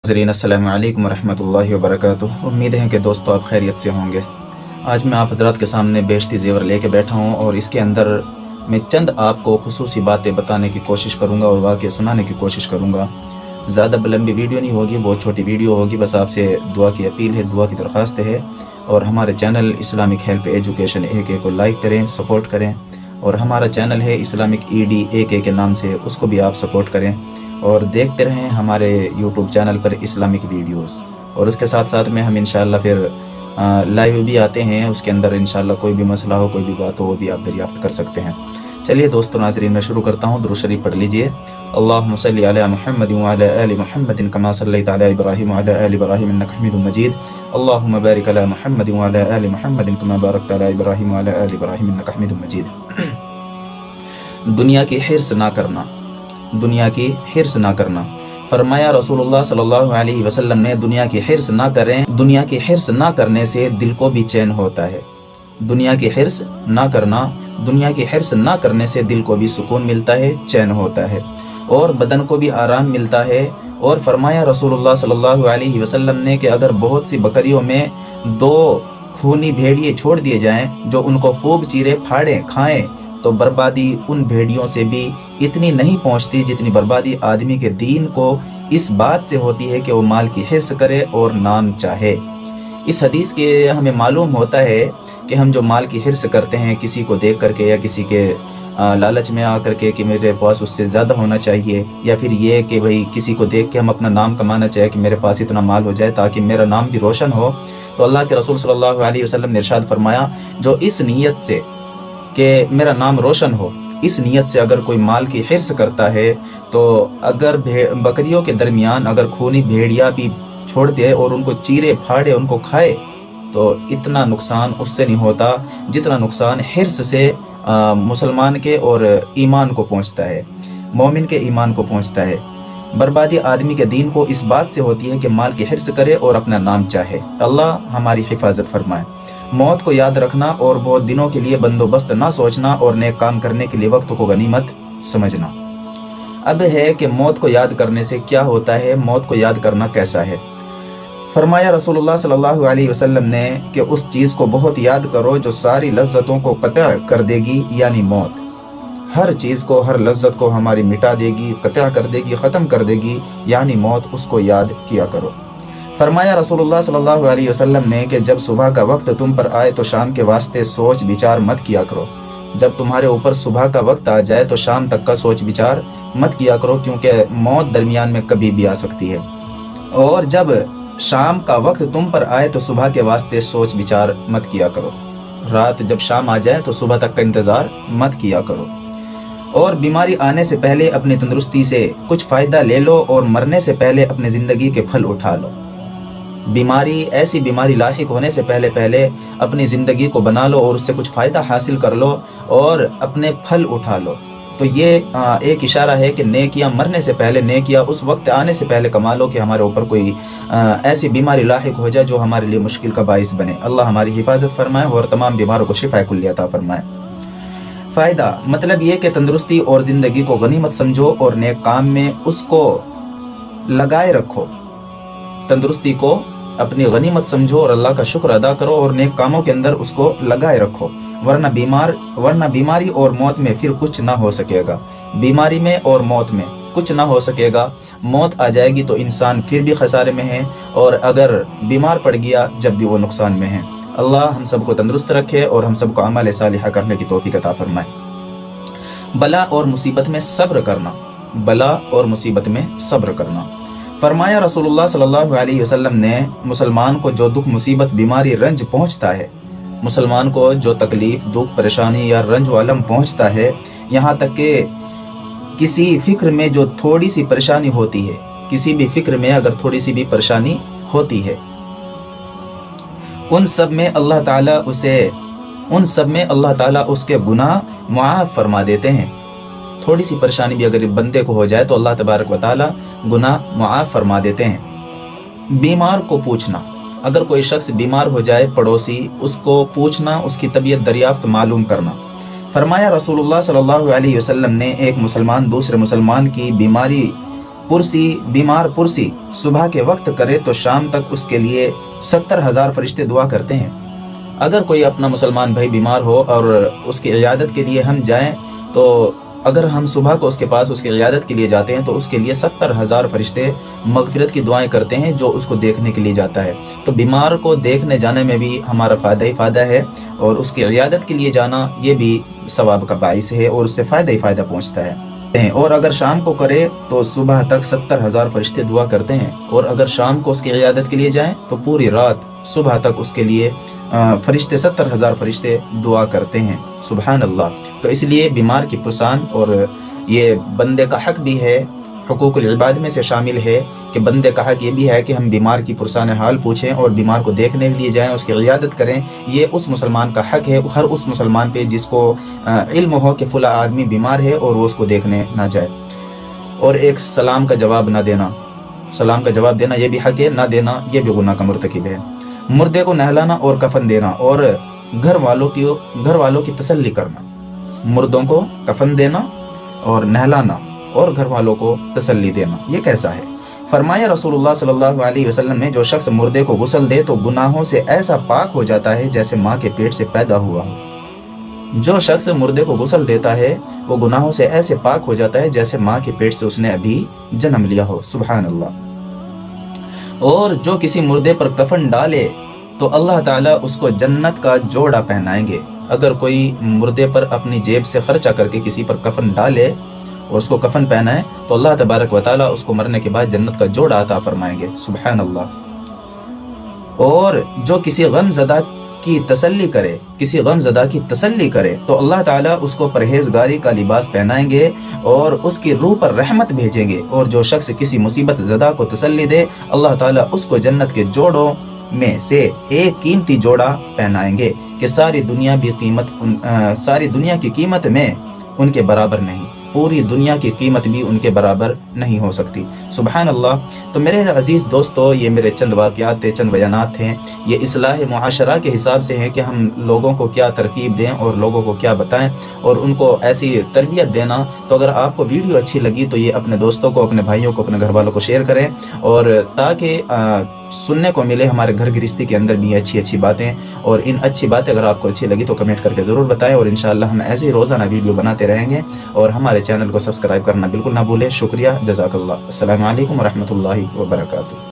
नाज़रीन अस्सलामु अलैकुम रहमतुल्लाहि व बरकातुहू। उम्मीद है कि दोस्तों आप खैरियत से होंगे। आज मैं आप हज़रात के सामने बेशती ज़ेवर लेके बैठा हूँ और इसके अंदर मैं चंद आपको खुसूसी बातें बताने की कोशिश करूँगा और वाक़े सुनाने की कोशिश करूँगा। ज़्यादा लंबी वीडियो नहीं होगी, बहुत छोटी वीडियो होगी। बस आपसे दुआ की अपील है, दुआ की दरख्वास्त है और हमारे channel Islamic help education AK को लाइक करें, सपोर्ट करें और हमारा चैनल है इस्लामिक ED AK के नाम से, उसको भी आप सपोर्ट करें और देखते रहें हमारे YouTube चैनल पर इस्लामिक वीडियोस। और उसके साथ साथ में हम इंशाअल्लाह फिर लाइव भी आते हैं, उसके अंदर इंशाअल्लाह कोई भी मसला हो, कोई भी बात हो, वो भी आप दरियाफ्त कर सकते हैं। चलिए दोस्तों नाज़रीन, मैं शुरू करता हूँ। दुरूद शरीफ पढ़ लीजिए। अल्लाहुम्मा सल्लि अला मुहम्मद व अला आलि मुहम्मद कमा सल्लैता अला इब्राहीम व अला आलि इब्राहीम इन्नका हमीदुम मजीद। अल्लाहुम्मा बारिक अला मुहम्मद व अला आलि मुहम्मद कमा बारकता अला इब्राहीम व अला आलि इब्राहीम इन्नका हमीदुम मजीद। दुनिया की हिर्स ना करना, दुनिया की हिर्स ना करना। फरमाया रसूलुल्लाह सल्लल्लाहु अलैहि वसल्लम ने, दुनिया की हिर्स ना करें। दुनिया की हिर्स ना करने से दिल को भी चैन होता है। दुनिया की हिर्स ना करना, दुनिया की हिर्स ना करने से दिल को भी सुकून मिलता है, चैन होता है और बदन को भी आराम मिलता है। और फरमाया रसूलुल्लाह सल्लल्लाहु अलैहि वसल्लम ने कि अगर बहुत सी बकरियों में 2 खूनी भेड़िए छोड़ दिए जाएं जो उनको खूब चीरे फाड़ें खाएं, तो बर्बादी उन भेड़ियों से भी इतनी नहीं पहुंचती जितनी बर्बादी आदमी के दीन को इस बात से होती है कि वो माल की हिर्स करे और नाम चाहे। इस हदीस के हमें मालूम होता है कि हम जो माल की हिर्स करते हैं किसी को देख करके या किसी के लालच में आकर के कि मेरे पास उससे ज़्यादा होना चाहिए, या फिर ये कि भाई किसी को देख के हम अपना नाम कमाना चाहे कि मेरे पास इतना माल हो जाए ताकि मेरा नाम भी रोशन हो, तो अल्लाह के रसूल सल्लल्लाहु अलैहि वसल्लम ने इरशाद फरमाया, जो इस नीयत से कि मेरा नाम रोशन हो, इस नीयत से अगर कोई माल की हिर्स करता है, तो अगर बकरियों के दरमियान अगर खूनी भेड़िया भी छोड़ दे और उनको चीरे फाड़े उनको खाए, तो इतना नुकसान उससे नहीं होता जितना नुकसान हिर्स से मुसलमान के और ईमान को पहुंचता है, मोमिन के ईमान को पहुंचता है। बर्बादी आदमी के दीन को इस बात से होती है कि माल की हिर्स करे और अपना नाम चाहे। अल्लाह हमारी हिफाजत फरमाए। मौत को याद रखना और बहुत दिनों के लिए बंदोबस्त ना सोचना और नेक काम करने के लिए वक्त को गनीमत समझना। अब है कि मौत को याद करने से क्या होता है, मौत को याद करना कैसा है। फरमाया रसूलुल्लाह सल्लल्लाहु अलैहि वसल्लम ने कि उस चीज़ को बहुत याद करो जो सारी लज्जतों को कत्या कर देगी, यानी मौत। हर चीज़ को, हर लज्जत को हमारी मिटा देगी, कत्या कर देगी, ख़त्म कर देगी, यानी मौत। उसको याद किया करो। फरमाया रसूलुल्लाह सल्लल्लाहु अलैहि वसल्लम ने कि जब सुबह का वक्त तुम पर आए तो शाम के वास्ते सोच विचार मत किया करो। जब तुम्हारे ऊपर सुबह का वक्त आ जाए तो शाम तक का सोच विचार मत किया करो, क्योंकि मौत दरमियान में कभी भी आ सकती है। और जब शाम का वक्त तुम पर आए तो सुबह के वास्ते सोच विचार मत किया करो। रात जब शाम आ जाए तो सुबह तक का इंतज़ार मत किया करो। और बीमारी आने से पहले अपनी तंदुरुस्ती से कुछ फ़ायदा ले लो और मरने से पहले अपनी ज़िंदगी के फल उठा लो। बीमारी, ऐसी बीमारी लाहिक होने से पहले पहले अपनी ज़िंदगी को बना लो और उससे कुछ फ़ायदा हासिल कर लो और अपने फल उठा लो। तो ये एक इशारा है कि नेकियां मरने से पहले, नेकियां उस वक्त आने से पहले कमा लो कि हमारे ऊपर कोई ऐसी बीमारी लाहिक हो जाए जो हमारे लिए मुश्किल का बाइस बने। अल्लाह हमारी हिफाजत फरमाए और तमाम बीमारों को शिफा कुल्ली अता फरमाए। फ़ायदा मतलब ये कि तंदुरुस्ती और ज़िंदगी को गनीमत समझो और नेक काम में उसको लगाए रखो। तंदुरुस्ती को अपनी गनीमत समझो और अल्लाह का शुक्र अदा करो और नेक कामों के अंदर उसको लगाए रखो, वरना बीमारी और मौत में फिर कुछ ना हो सकेगा। बीमारी में और मौत में कुछ ना हो सकेगा। मौत आ जाएगी तो इंसान फिर भी खसारे में है और अगर बीमार पड़ गया जब भी वो नुकसान में है। अल्लाह हम सबको तंदुरुस्त रखे और हम सबको अमल सालिहा करने की तौफीक अता फरमाए। बला और मुसीबत में सब्र करना, बला और मुसीबत में सब्र करना। फरमाया रसूलुल्लाह सल्लल्लाहु अलैहि वसल्लम ने, मुसलमान को जो दुख मुसीबत बीमारी रंज पहुंचता है, मुसलमान को जो तकलीफ दुख परेशानी या रंज व अलम पहुंचता है, यहाँ तक कि किसी फिक्र में जो थोड़ी सी परेशानी होती है, किसी भी फिक्र में अगर थोड़ी सी भी परेशानी होती है, उन सब में अल्लाह ताला उसके गुनाह मुआफ़ फरमा देते हैं। थोड़ी सी परेशानी भी अगर बंदे को हो जाए तो अल्लाह तबारक व तआला गुनाह मुआफ़ फरमा देते हैं। बीमार को पूछना, अगर कोई शख्स बीमार हो जाए, पड़ोसी, उसको पूछना, उसकी तबीयत दरियाफ्त मालूम करना। फरमाया रसूलुल्लाह सल्लल्लाहु अलैहि वसल्लम ने, एक मुसलमान दूसरे मुसलमान की बीमारी بیمار پرسی صبح کے وقت کرے تو شام تک اس کے لیے 70,000 فرشتے دعا کرتے ہیں۔ اگر کوئی اپنا مسلمان بھائی بیمار ہو اور اس کی عیادت کے لیے ہم جائیں، تو اگر ہم صبح کو اس کے پاس اس کی عیادت کے لیے جاتے ہیں تو اس کے لیے 70,000 فرشتے مغفرت کی دعائیں کرتے ہیں جو اس کو دیکھنے کے لیے جاتا ہے۔ تو بیمار کو دیکھنے جانے میں بھی ہمارا فائدہ ہی فائدہ ہے، اور اس کی عیادت کے لیے جانا یہ بھی ثواب کا باعث ہے اور اس سے فائدہ ہی فائدہ پہنچتا ہے۔ اور اگر شام کو کرے تو صبح تک 70,000 فرشتے دعا کرتے ہیں، اور اگر شام کو اس کی عیادت کے لیے جائیں تو پوری رات صبح تک اس کے لیے فرشتے 70,000 فرشتے دعا کرتے ہیں۔ سبحان اللہ۔ تو اس لیے بیمار کی پرسان، اور یہ بندے کا حق بھی ہے، حقوق العباد میں سے شامل ہے کہ بندے کا حق یہ بھی ہے کہ ہم بیمار کی پرسان حال پوچھیں اور بیمار کو دیکھنے کے لیے جائیں، اس کی عیادت کریں۔ یہ اس مسلمان کا حق ہے، ہر اس مسلمان پہ جس کو علم ہو کہ فلاں آدمی بیمار ہے اور وہ اس کو دیکھنے نہ جائے۔ اور ایک سلام کا جواب نہ دینا، سلام کا جواب دینا یہ بھی حق ہے، نہ دینا یہ بھی گناہ کا مرتکب ہے۔ مردے کو نہلانا اور کفن دینا، اور گھر والوں کی تسلی کرنا۔ مردوں کو کفن دینا اور نہلانا اور گھر والوں کو تسلی دینا، یہ کیسا ہے؟ فرمایا رسول اللہ صلی اللہ علیہ وسلم نے، جو شخص مردے کو غسل دے تو گناہوں سے ایسا پاک ہو جاتا ہے جیسے ماں کے پیٹ سے پیدا ہوا ہو۔ جو شخص مردے کو غسل دیتا ہے وہ گناہوں سے ایسے پاک ہو جاتا ہے جیسے ماں کے پیٹ سے اس نے ابھی جنم لیا ہو۔ سبحان اللہ۔ اور جو کسی مردے پر کفن ڈالے تو اللہ تعالیٰ اس کو جنت کا جوڑا پہنائیں گے۔ اگر کوئی مردے پر اپنی جیب سے خرچہ کر کے کسی پر کفن ڈالے اور اس کو کفن پہنائے تو اللہ تبارک و تعالیٰ اس کو مرنے کے بعد جنت کا جوڑا عطا فرمائیں گے۔ سبحان اللہ۔ اور جو کسی غم زدہ کی تسلی کرے تو اللہ تعالیٰ اس کو پرہیزگاری کا لباس پہنائیں گے اور اس کی روح پر رحمت بھیجیں گے۔ اور جو شخص کسی مصیبت زدہ کو تسلی دے اللہ تعالیٰ اس کو جنت کے جوڑوں میں سے ایک قیمتی جوڑا پہنائیں گے کہ ساری دنیا کی قیمت میں ان کے برابر نہیں، پوری دنیا کی قیمت بھی ان کے برابر نہیں ہو سکتی۔ سبحان اللہ۔ تو میرے عزیز دوستو، یہ میرے چند واقعات تھے، چند بیانات تھے۔ یہ اصلاح معاشرہ کے حساب سے ہے کہ ہم لوگوں کو کیا ترکیب دیں اور لوگوں کو کیا بتائیں اور ان کو ایسی تربیت دینا۔ تو اگر آپ کو ویڈیو اچھی لگی تو یہ اپنے دوستوں کو، اپنے بھائیوں کو، اپنے گھر والوں کو شیئر کریں، اور تاکہ سننے کو ملے ہمارے گھر گرہستی کے اندر بھی اچھی باتیں۔ اور ان اچھی باتیں اگر آپ کو اچھی لگی تو کمنٹ کر کے ضرور بتائیں، اور انشاءاللہ ہم ایسے ہی روزانہ ویڈیو بناتے رہیں گے، اور ہمارے چینل کو سبسکرائب کرنا بالکل نہ بھولیں۔ شکریہ، جزاک اللہ۔ السلام علیکم ورحمۃ اللہ وبرکاتہ۔